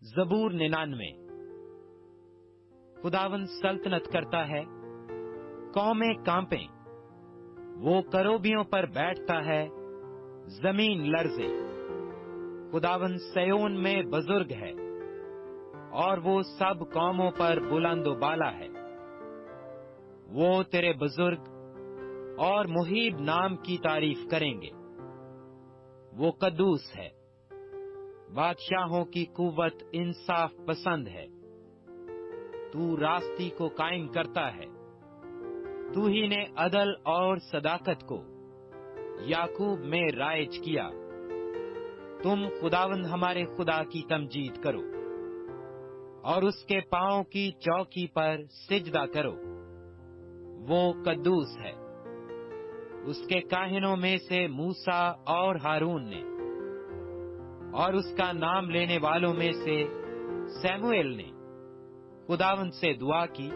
زبور 99۔ خداوند سلطنت کرتا ہے، قومیں کانپیں، وہ کروبیوں پر بیٹھتا ہے، زمین لرزے۔ خداوند سیون میں بزرگ ہے، اور وہ سب قوموں پر بلند و بالا ہے۔ وہ تیرے بزرگ اور محیب نام کی تعریف کریں گے۔ وہ قدوس ہے، بادشاہوں کی قوت انصاف پسند ہے۔ تو راستی کو قائم کرتا ہے، تو ہی نے عدل اور صداقت کو یعقوب میں رائج کیا۔ تم خداوند ہمارے خدا کی تمجید کرو، اور اس کے پاؤں کی چوکی پر سجدہ کرو۔ وہ قدوس ہے۔ اس کے کاہنوں میں سے موسیٰ اور ہارون نے، اور اس کا نام لینے والوں میں سے سیموئیل نے خداوند سے دعا کی،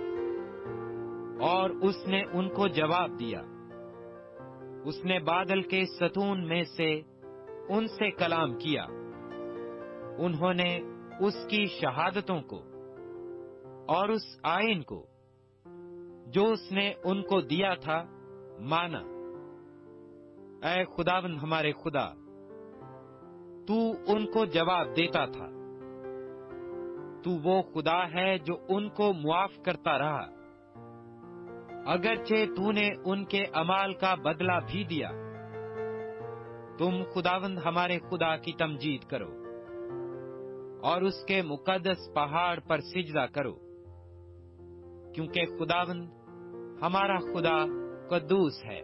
اور اس نے ان کو جواب دیا۔ اس نے بادل کے ستون میں سے ان سے کلام کیا۔ انہوں نے اس کی شہادتوں کو اور اس آئین کو جو اس نے ان کو دیا تھا مانا۔ اے خداوند ہمارے خدا، تو ان کو جواب دیتا تھا۔ تو وہ خدا ہے جو ان کو معاف کرتا رہا، اگرچہ تو نے ان کے اعمال کا بدلہ بھی دیا۔ تم خداوند ہمارے خدا کی تمجید کرو، اور اس کے مقدس پہاڑ پر سجدہ کرو، کیونکہ خداوند ہمارا خدا قدوس ہے۔